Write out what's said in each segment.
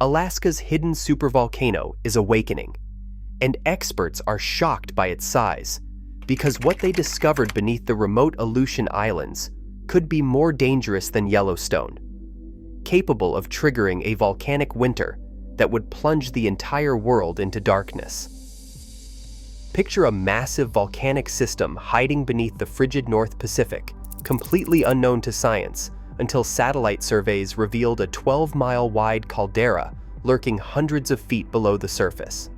Alaska's hidden supervolcano is awakening, and experts are shocked by its size because what they discovered beneath the remote Aleutian Islands could be more dangerous than Yellowstone, capable of triggering a volcanic winter that would plunge the entire world into darkness. Picture a massive volcanic system hiding beneath the frigid North Pacific, completely unknown to science, until satellite surveys revealed a 12-mile-wide caldera lurking hundreds of feet below the surface.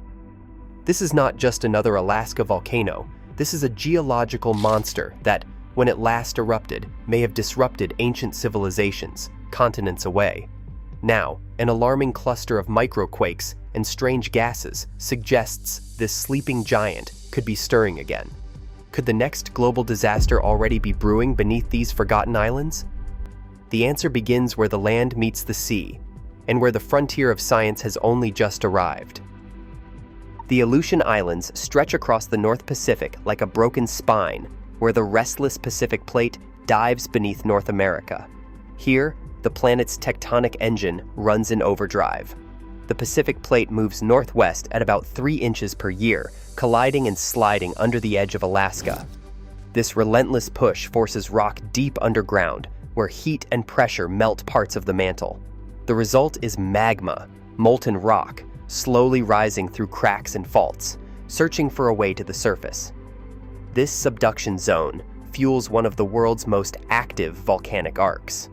This is not just another Alaska volcano. This is a geological monster that, when it last erupted, may have disrupted ancient civilizations continents away. Now, an alarming cluster of microquakes and strange gases suggests this sleeping giant could be stirring again. Could the next global disaster already be brewing beneath these forgotten islands? The answer begins where the land meets the sea, and where the frontier of science has only just arrived. The Aleutian Islands stretch across the North Pacific like a broken spine, where the restless Pacific Plate dives beneath North America. Here, the planet's tectonic engine runs in overdrive. The Pacific Plate moves northwest at about 3 inches per year, colliding and sliding under the edge of Alaska. This relentless push forces rock deep underground, where heat and pressure melt parts of the mantle. The result is magma, molten rock, slowly rising through cracks and faults, searching for a way to the surface. This subduction zone fuels one of the world's most active volcanic arcs.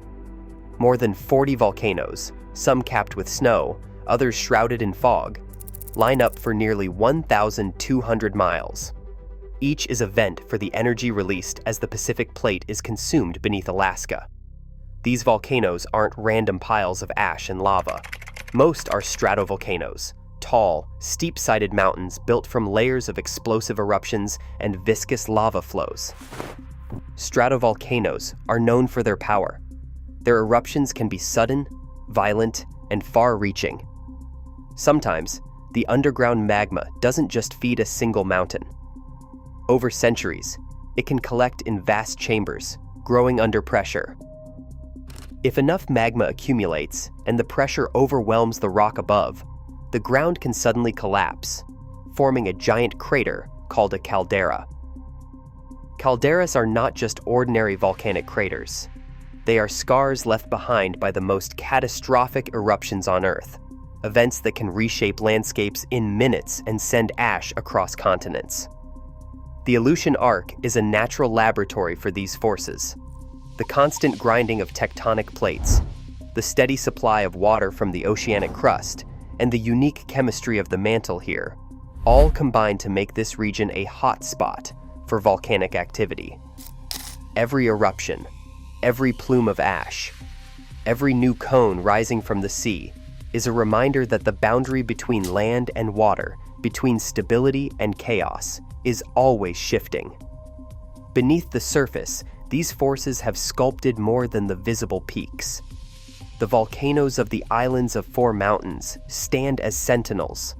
More than 40 volcanoes, some capped with snow, others shrouded in fog, line up for nearly 1,200 miles. Each is a vent for the energy released as the Pacific Plate is consumed beneath Alaska. These volcanoes aren't random piles of ash and lava. Most are stratovolcanoes, tall, steep-sided mountains built from layers of explosive eruptions and viscous lava flows. Stratovolcanoes are known for their power. Their eruptions can be sudden, violent, and far-reaching. Sometimes, the underground magma doesn't just feed a single mountain. Over centuries, it can collect in vast chambers, growing under pressure. If enough magma accumulates and the pressure overwhelms the rock above, the ground can suddenly collapse, forming a giant crater called a caldera. Calderas are not just ordinary volcanic craters. They are scars left behind by the most catastrophic eruptions on Earth, events that can reshape landscapes in minutes and send ash across continents. The Aleutian Arc is a natural laboratory for these forces. The constant grinding of tectonic plates, the steady supply of water from the oceanic crust, and the unique chemistry of the mantle here, all combine to make this region a hot spot for volcanic activity. Every eruption, every plume of ash, every new cone rising from the sea is a reminder that the boundary between land and water, between stability and chaos, is always shifting. Beneath the surface, these forces have sculpted more than the visible peaks. The volcanoes of the Islands of Four Mountains stand as sentinels,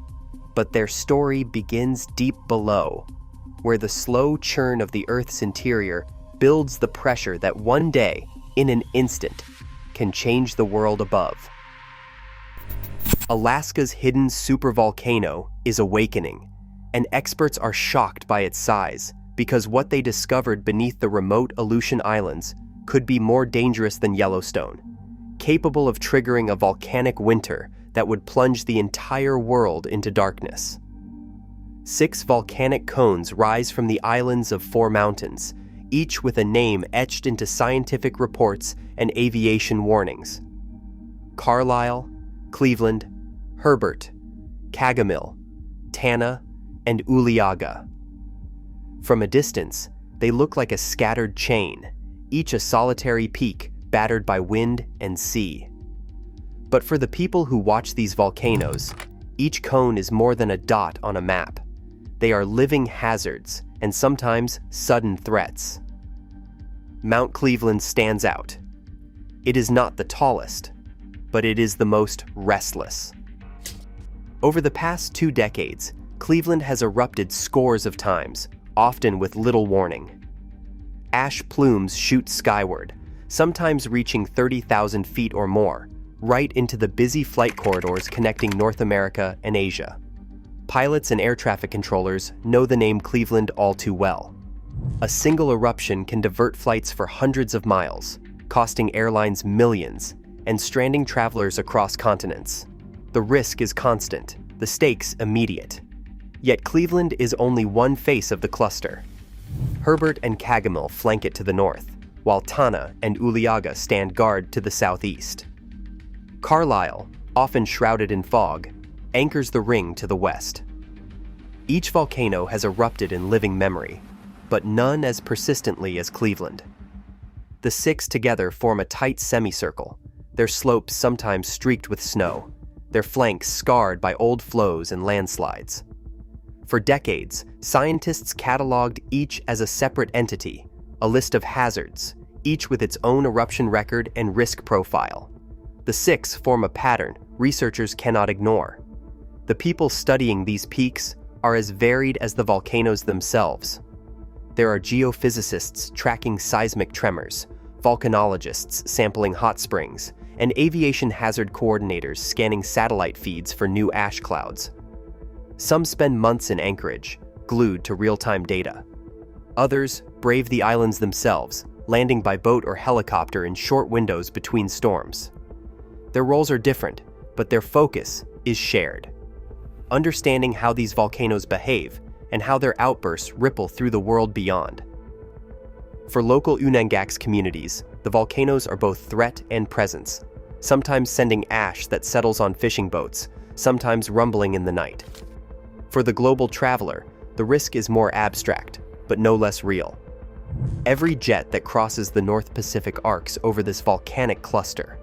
but their story begins deep below, where the slow churn of the Earth's interior builds the pressure that one day, in an instant, can change the world above. Alaska's hidden supervolcano is awakening, and experts are shocked by its size because what they discovered beneath the remote Aleutian Islands could be more dangerous than Yellowstone, capable of triggering a volcanic winter that would plunge the entire world into darkness. 6 volcanic cones rise from the Islands of Four Mountains, each with a name etched into scientific reports and aviation warnings: Carlisle, Cleveland, Herbert, Cagamil, Tanna, and Uliaga. From a distance, they look like a scattered chain, each a solitary peak battered by wind and sea. But for the people who watch these volcanoes, each cone is more than a dot on a map. They are living hazards and sometimes sudden threats. Mount Cleveland stands out. It is not the tallest, but it is the most restless. Over the past 2 decades, Cleveland has erupted scores of times, often with little warning. Ash plumes shoot skyward, sometimes reaching 30,000 feet or more, right into the busy flight corridors connecting North America and Asia. Pilots and air traffic controllers know the name Cleveland all too well. A single eruption can divert flights for hundreds of miles, costing airlines millions and stranding travelers across continents. The risk is constant, the stakes immediate. Yet Cleveland is only one face of the cluster. Herbert and Cagamel flank it to the north, while Tana and Uliaga stand guard to the southeast. Carlisle, often shrouded in fog, anchors the ring to the west. Each volcano has erupted in living memory, but none as persistently as Cleveland. The six together form a tight semicircle, their slopes sometimes streaked with snow, their flanks scarred by old flows and landslides. For decades, scientists cataloged each as a separate entity, a list of hazards, each with its own eruption record and risk profile. The six form a pattern researchers cannot ignore. The people studying these peaks are as varied as the volcanoes themselves. There are geophysicists tracking seismic tremors, volcanologists sampling hot springs, and aviation hazard coordinators scanning satellite feeds for new ash clouds. Some spend months in Anchorage, glued to real-time data. Others brave the islands themselves, landing by boat or helicopter in short windows between storms. Their roles are different, but their focus is shared. Understanding how these volcanoes behave and how their outbursts ripple through the world beyond. For local Unangax communities, the volcanoes are both threat and presence, sometimes sending ash that settles on fishing boats, sometimes rumbling in the night. For the global traveler, the risk is more abstract, but no less real. Every jet that crosses the North Pacific arcs over this volcanic cluster,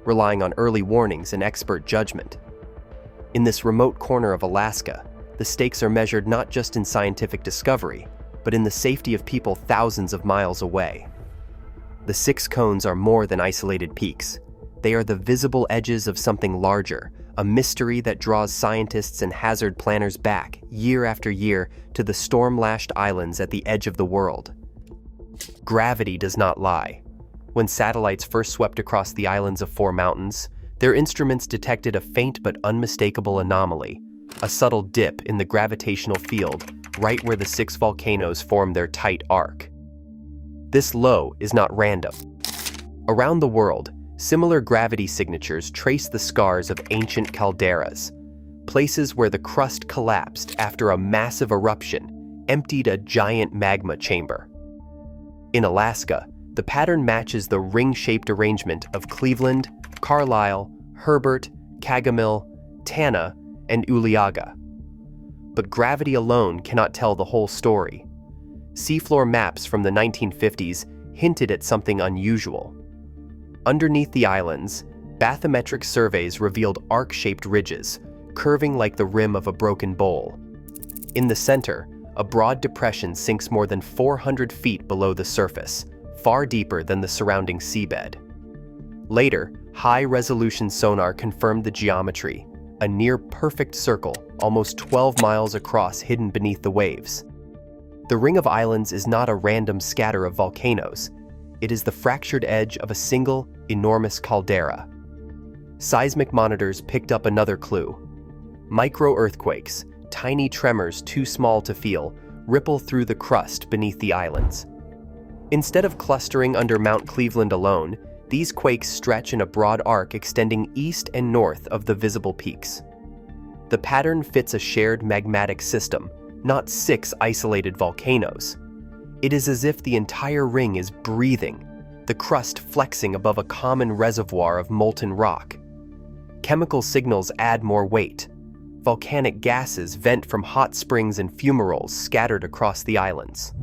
relying on early warnings and expert judgment. In this remote corner of Alaska, the stakes are measured not just in scientific discovery, but in the safety of people thousands of miles away. The six cones are more than isolated peaks. They are the visible edges of something larger, a mystery that draws scientists and hazard planners back, year after year, to the storm-lashed islands at the edge of the world. Gravity does not lie. When satellites first swept across the islands of Four Mountains, their instruments detected a faint but unmistakable anomaly, a subtle dip in the gravitational field right where the six volcanoes form their tight arc. This low is not random. Around the world, similar gravity signatures trace the scars of ancient calderas, places where the crust collapsed after a massive eruption emptied a giant magma chamber. In Alaska, the pattern matches the ring-shaped arrangement of Cleveland, Carlisle, Herbert, Cagamel, Tana, and Uliaga. But gravity alone cannot tell the whole story. Seafloor maps from the 1950s hinted at something unusual. Underneath the islands, bathymetric surveys revealed arc-shaped ridges, curving like the rim of a broken bowl. In the center, a broad depression sinks more than 400 feet below the surface, far deeper than the surrounding seabed. Later, high-resolution sonar confirmed the geometry, a near-perfect circle almost 12 miles across hidden beneath the waves. The Ring of Islands is not a random scatter of volcanoes. It is the fractured edge of a single, enormous caldera. Seismic monitors picked up another clue. Micro-earthquakes, tiny tremors too small to feel, ripple through the crust beneath the islands. Instead of clustering under Mount Cleveland alone, these quakes stretch in a broad arc extending east and north of the visible peaks. The pattern fits a shared magmatic system, not six isolated volcanoes. It is as if the entire ring is breathing, the crust flexing above a common reservoir of molten rock. Chemical signals add more weight. Volcanic gases vent from hot springs and fumaroles scattered across the islands.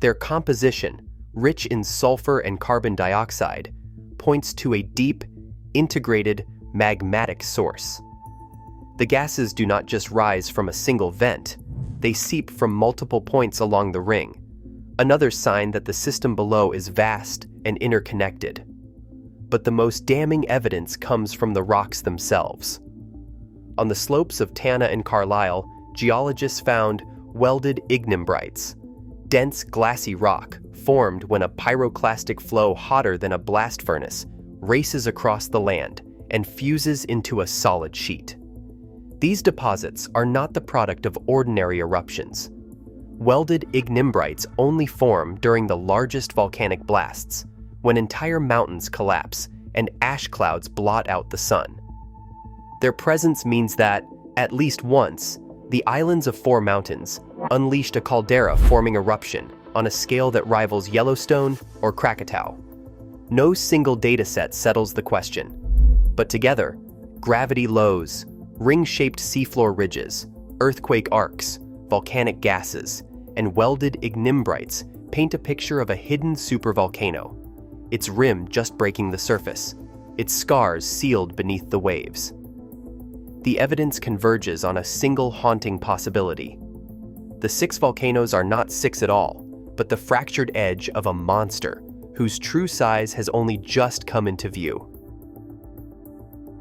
Their composition, rich in sulfur and carbon dioxide, points to a deep, integrated, magmatic source. The gases do not just rise from a single vent, they seep from multiple points along the ring, another sign that the system below is vast and interconnected. But the most damning evidence comes from the rocks themselves. On the slopes of Tana and Carlisle, geologists found welded ignimbrites, dense glassy rock formed when a pyroclastic flow hotter than a blast furnace races across the land and fuses into a solid sheet. These deposits are not the product of ordinary eruptions. Welded ignimbrites only form during the largest volcanic blasts, when entire mountains collapse and ash clouds blot out the sun. Their presence means that, at least once, the islands of four mountains unleashed a caldera forming eruption on a scale that rivals Yellowstone or Krakatoa. No single dataset settles the question, but together, gravity lows, ring-shaped seafloor ridges, earthquake arcs, volcanic gases, and welded ignimbrites paint a picture of a hidden supervolcano, its rim just breaking the surface, its scars sealed beneath the waves. The evidence converges on a single haunting possibility. The 6 volcanoes are not 6 at all, but the fractured edge of a monster whose true size has only just come into view.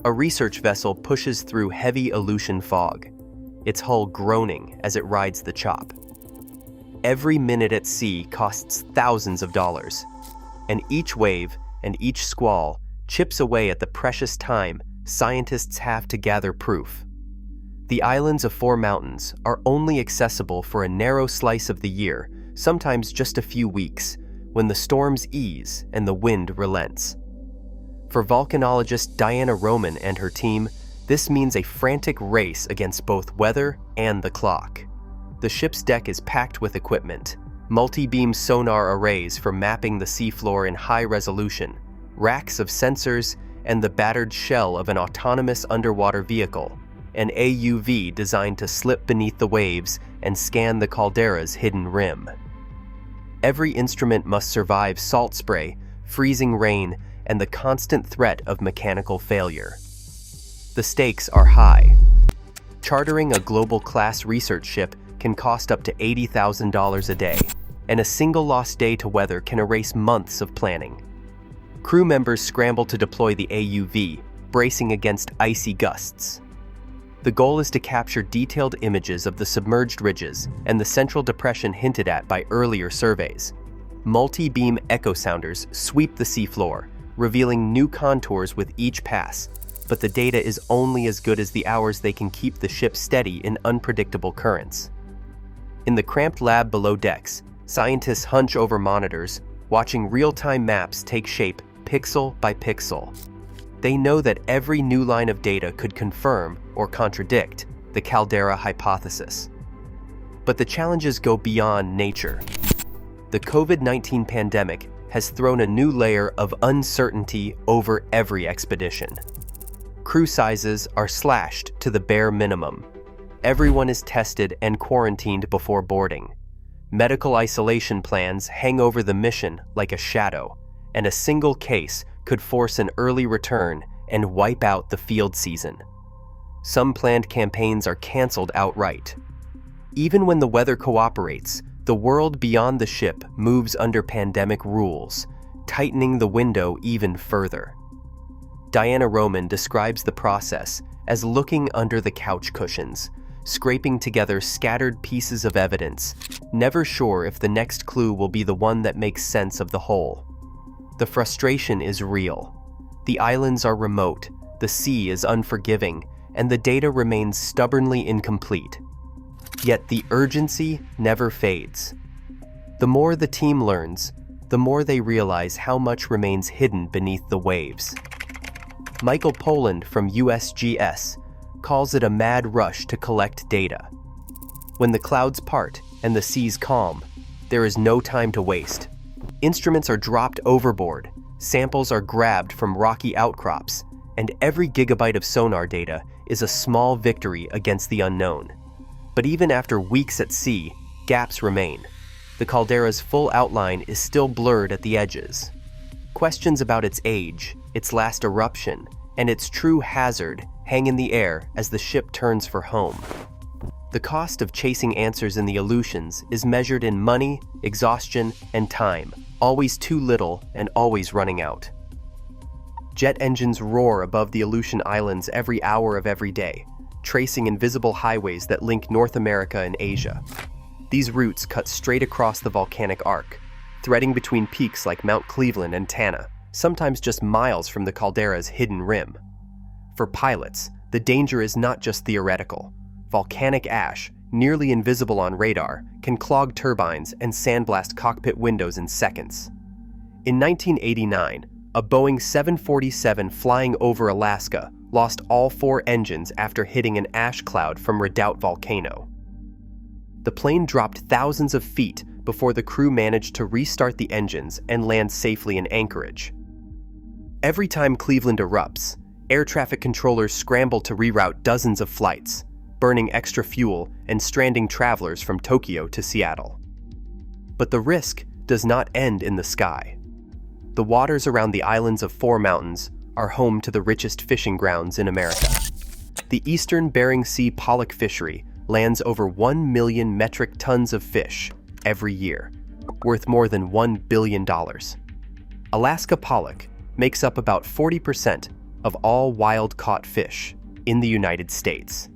A research vessel pushes through heavy Aleutian fog, its hull groaning as it rides the chop. Every minute at sea costs thousands of dollars, and each wave and each squall chips away at the precious time scientists have to gather proof. The islands of four mountains are only accessible for a narrow slice of the year, sometimes just a few weeks, when the storms ease and the wind relents. For volcanologist Diana Roman and her team, this means a frantic race against both weather and the clock. The ship's deck is packed with equipment, multi-beam sonar arrays for mapping the seafloor in high resolution, racks of sensors, and the battered shell of an autonomous underwater vehicle, an AUV designed to slip beneath the waves and scan the caldera's hidden rim. Every instrument must survive salt spray, freezing rain, and the constant threat of mechanical failure. The stakes are high. Chartering a global-class research ship can cost up to $80,000 a day, and a single lost day to weather can erase months of planning. Crew members scramble to deploy the AUV, bracing against icy gusts. The goal is to capture detailed images of the submerged ridges and the central depression hinted at by earlier surveys. Multi-beam echo sounders sweep the seafloor, revealing new contours with each pass, but the data is only as good as the hours they can keep the ship steady in unpredictable currents. In the cramped lab below decks, scientists hunch over monitors, watching real-time maps take shape pixel by pixel. They know that every new line of data could confirm or contradict the caldera hypothesis. But the challenges go beyond nature. The COVID-19 pandemic has thrown a new layer of uncertainty over every expedition. Crew sizes are slashed to the bare minimum. Everyone is tested and quarantined before boarding. Medical isolation plans hang over the mission like a shadow, and a single case could force an early return and wipe out the field season. Some planned campaigns are canceled outright. Even when the weather cooperates, the world beyond the ship moves under pandemic rules, tightening the window even further. Diana Roman describes the process as looking under the couch cushions, scraping together scattered pieces of evidence, never sure if the next clue will be the one that makes sense of the whole. The frustration is real. The islands are remote, the sea is unforgiving, and the data remains stubbornly incomplete. Yet the urgency never fades. The more the team learns, the more they realize how much remains hidden beneath the waves. Michael Poland from USGS calls it a mad rush to collect data. When the clouds part and the seas calm, there is no time to waste. Instruments are dropped overboard, samples are grabbed from rocky outcrops, and every gigabyte of sonar data is a small victory against the unknown. But even after weeks at sea, gaps remain. The caldera's full outline is still blurred at the edges. Questions about its age, its last eruption, and its true hazard hang in the air as the ship turns for home. The cost of chasing answers in the Aleutians is measured in money, exhaustion, and time, always too little and always running out. Jet engines roar above the Aleutian Islands every hour of every day, tracing invisible highways that link North America and Asia. These routes cut straight across the volcanic arc, threading between peaks like Mount Cleveland and Tanna, sometimes just miles from the caldera's hidden rim. For pilots, the danger is not just theoretical. Volcanic ash, nearly invisible on radar, can clog turbines and sandblast cockpit windows in seconds. In 1989, a Boeing 747 flying over Alaska lost all 4 engines after hitting an ash cloud from Redoubt Volcano. The plane dropped thousands of feet before the crew managed to restart the engines and land safely in Anchorage. Every time Cleveland erupts, air traffic controllers scramble to reroute dozens of flights, burning extra fuel and stranding travelers from Tokyo to Seattle. But the risk does not end in the sky. The waters around the islands of 4 mountains are home to the richest fishing grounds in America. The eastern Bering Sea pollock fishery lands over 1 million metric tons of fish every year, worth more than $1 billion. Alaska pollock makes up about 40% of all wild-caught fish in the United States.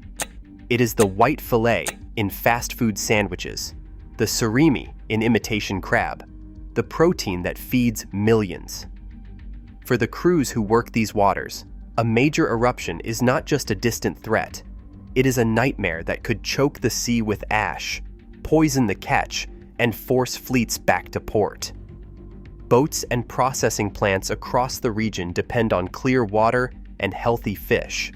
It is the white fillet in fast food sandwiches, the surimi in imitation crab, the protein that feeds millions. For the crews who work these waters, a major eruption is not just a distant threat. It is a nightmare that could choke the sea with ash, poison the catch, and force fleets back to port. Boats and processing plants across the region depend on clear water and healthy fish.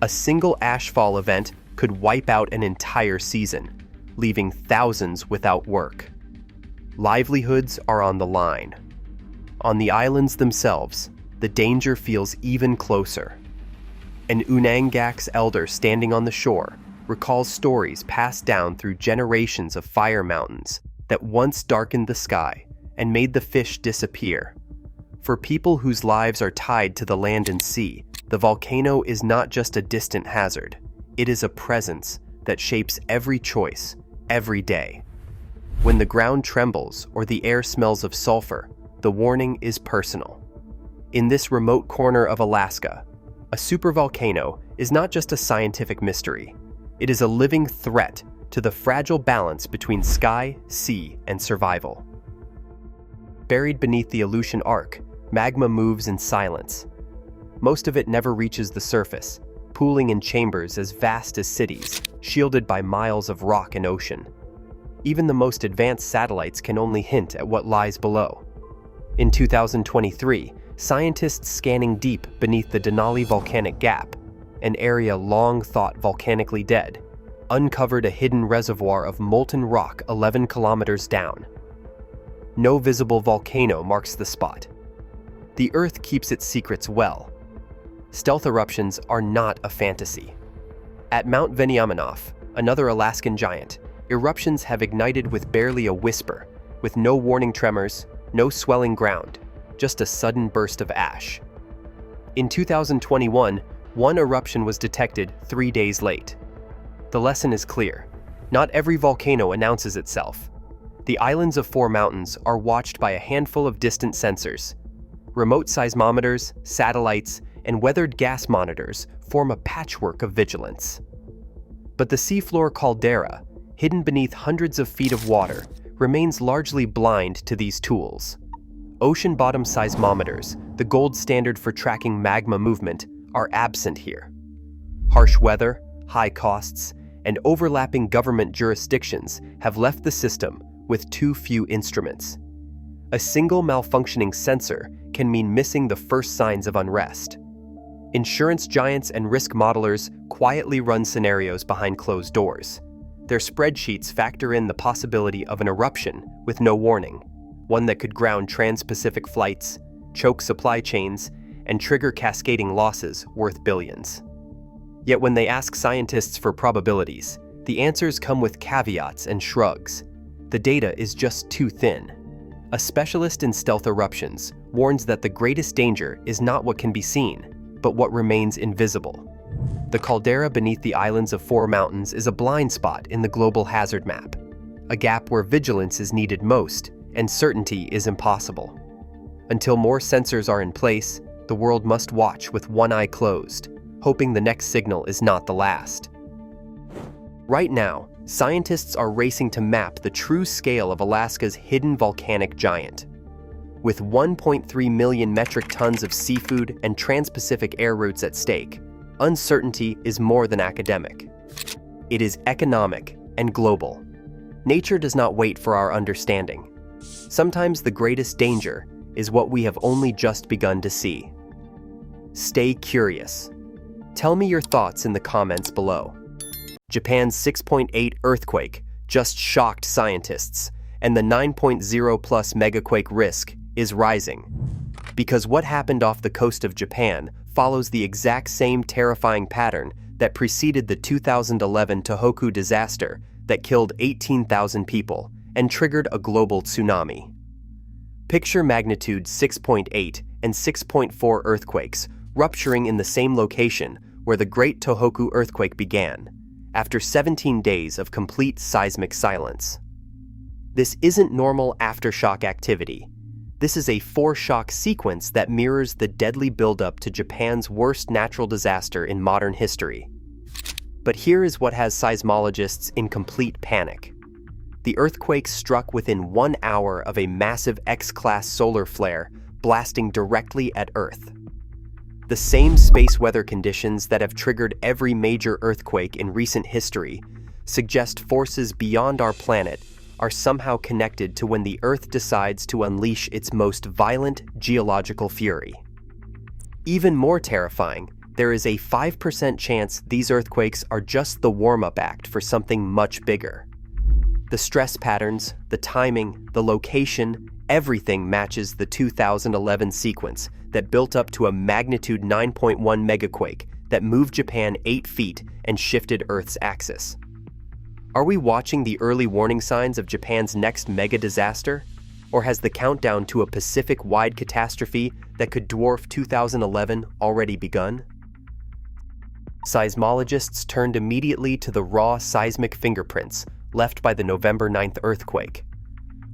A single ashfall event could wipe out an entire season, leaving thousands without work. Livelihoods are on the line. On the islands themselves, the danger feels even closer. An Unangax elder standing on the shore recalls stories passed down through generations of fire mountains that once darkened the sky and made the fish disappear. For people whose lives are tied to the land and sea, the volcano is not just a distant hazard. It is a presence that shapes every choice, every day. When the ground trembles or the air smells of sulfur, the warning is personal. In this remote corner of Alaska, a supervolcano is not just a scientific mystery. It is a living threat to the fragile balance between sky, sea, and survival. Buried beneath the Aleutian arc, magma moves in silence. Most of it never reaches the surface, pooling in chambers as vast as cities, shielded by miles of rock and ocean. Even the most advanced satellites can only hint at what lies below. In 2023, scientists scanning deep beneath the Denali Volcanic Gap, an area long thought volcanically dead, uncovered a hidden reservoir of molten rock 11 kilometers down. No visible volcano marks the spot. The Earth keeps its secrets well. Stealth eruptions are not a fantasy. At Mount Veniaminoff, another Alaskan giant, eruptions have ignited with barely a whisper, with no warning tremors, no swelling ground, just a sudden burst of ash. In 2021, one eruption was detected 3 days late. The lesson is clear. Not every volcano announces itself. The islands of 4 mountains are watched by a handful of distant sensors. Remote seismometers, satellites, and weathered gas monitors form a patchwork of vigilance. But the seafloor caldera, hidden beneath hundreds of feet of water, remains largely blind to these tools. Ocean bottom seismometers, the gold standard for tracking magma movement, are absent here. Harsh weather, high costs, and overlapping government jurisdictions have left the system with too few instruments. A single malfunctioning sensor can mean missing the first signs of unrest. Insurance giants and risk modelers quietly run scenarios behind closed doors. Their spreadsheets factor in the possibility of an eruption with no warning, one that could ground trans-Pacific flights, choke supply chains, and trigger cascading losses worth billions. Yet when they ask scientists for probabilities, the answers come with caveats and shrugs. The data is just too thin. A specialist in stealth eruptions warns that the greatest danger is not what can be seen, but what remains invisible. The caldera beneath the islands of 4 mountains is a blind spot in the global hazard map, a gap where vigilance is needed most and certainty is impossible. Until more sensors are in place, the world must watch with one eye closed, hoping the next signal is not the last. Right now, scientists are racing to map the true scale of Alaska's hidden volcanic giant. With 1.3 million metric tons of seafood and trans-Pacific air routes at stake, uncertainty is more than academic. It is economic and global. Nature does not wait for our understanding. Sometimes the greatest danger is what we have only just begun to see. Stay curious. Tell me your thoughts in the comments below. Japan's 6.8 earthquake just shocked scientists, and the 9.0 plus megaquake risk is rising. Because what happened off the coast of Japan follows the exact same terrifying pattern that preceded the 2011 Tohoku disaster that killed 18,000 people and triggered a global tsunami. Picture magnitude 6.8 and 6.4 earthquakes rupturing in the same location where the Great Tohoku earthquake began, after 17 days of complete seismic silence. This isn't normal aftershock activity. This is a foreshock sequence that mirrors the deadly buildup to Japan's worst natural disaster in modern history. But here is what has seismologists in complete panic. The earthquake struck within 1 hour of a massive X-class solar flare blasting directly at Earth. The same space weather conditions that have triggered every major earthquake in recent history suggest forces beyond our planet are somehow connected to when the Earth decides to unleash its most violent geological fury. Even more terrifying, there is a 5% chance these earthquakes are just the warm-up act for something much bigger. The stress patterns, the timing, the location, everything matches the 2011 sequence that built up to a magnitude 9.1 megaquake that moved Japan 8 feet and shifted Earth's axis. Are we watching the early warning signs of Japan's next mega disaster? Or has the countdown to a Pacific-wide catastrophe that could dwarf 2011 already begun? Seismologists turned immediately to the raw seismic fingerprints left by the November 9th earthquake.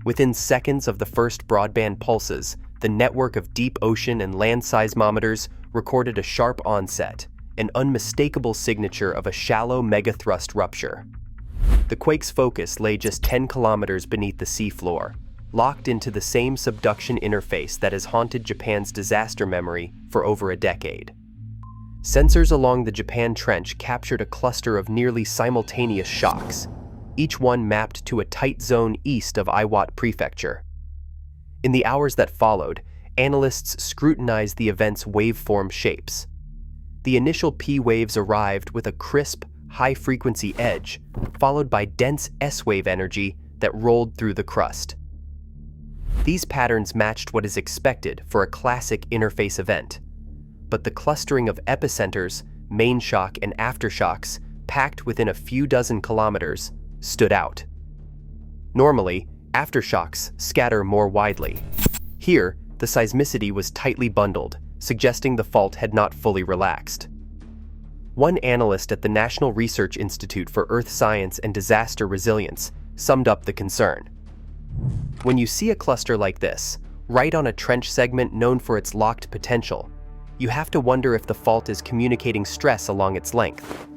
Within seconds of the first broadband pulses, the network of deep ocean and land seismometers recorded a sharp onset, an unmistakable signature of a shallow megathrust rupture. The quake's focus lay just 10 kilometers beneath the seafloor, locked into the same subduction interface that has haunted Japan's disaster memory for over a decade. Sensors along the Japan Trench captured a cluster of nearly simultaneous shocks, each one mapped to a tight zone east of Iwate Prefecture. In the hours that followed, analysts scrutinized the event's waveform shapes. The initial P waves arrived with a crisp, high-frequency edge, followed by dense S-wave energy that rolled through the crust. These patterns matched what is expected for a classic interface event, but the clustering of epicenters, main shock, and aftershocks, packed within a few dozen kilometers, stood out. Normally, aftershocks scatter more widely. Here, the seismicity was tightly bundled, suggesting the fault had not fully relaxed. One analyst at the National Research Institute for Earth Science and Disaster Resilience summed up the concern. When you see a cluster like this, right on a trench segment known for its locked potential, you have to wonder if the fault is communicating stress along its length.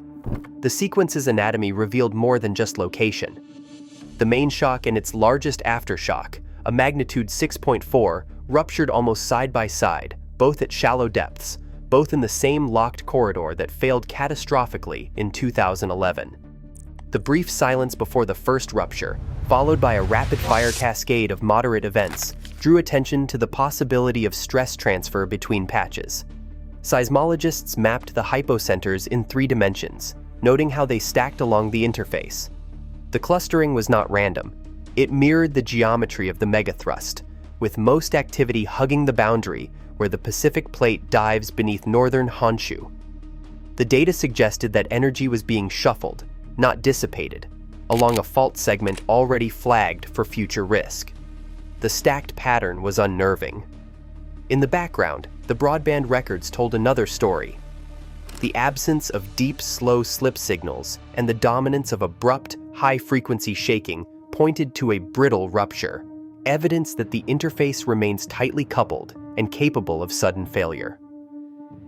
The sequence's anatomy revealed more than just location. The main shock and its largest aftershock, a magnitude 6.4, ruptured almost side by side, both at shallow depths, both in the same locked corridor that failed catastrophically in 2011. The brief silence before the first rupture, followed by a rapid-fire cascade of moderate events, drew attention to the possibility of stress transfer between patches. Seismologists mapped the hypocenters in 3 dimensions, noting how they stacked along the interface. The clustering was not random. It mirrored the geometry of the megathrust, with most activity hugging the boundary where the Pacific Plate dives beneath northern Honshu. The data suggested that energy was being shuffled, not dissipated, along a fault segment already flagged for future risk. The stacked pattern was unnerving. In the background, the broadband records told another story. The absence of deep, slow slip signals and the dominance of abrupt, high-frequency shaking pointed to a brittle rupture, evidence that the interface remains tightly coupled and capable of sudden failure.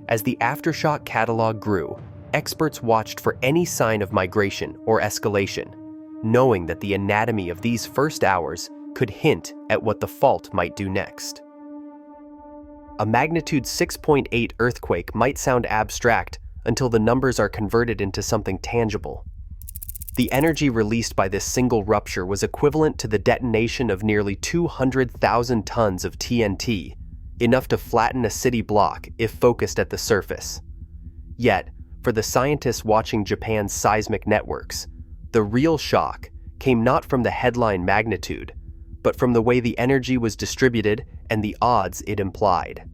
As the aftershock catalog grew, experts watched for any sign of migration or escalation, knowing that the anatomy of these first hours could hint at what the fault might do next. A magnitude 6.8 earthquake might sound abstract until the numbers are converted into something tangible. The energy released by this single rupture was equivalent to the detonation of nearly 200,000 tons of TNT, enough to flatten a city block if focused at the surface. Yet, for the scientists watching Japan's seismic networks, the real shock came not from the headline magnitude, but from the way the energy was distributed and the odds it implied.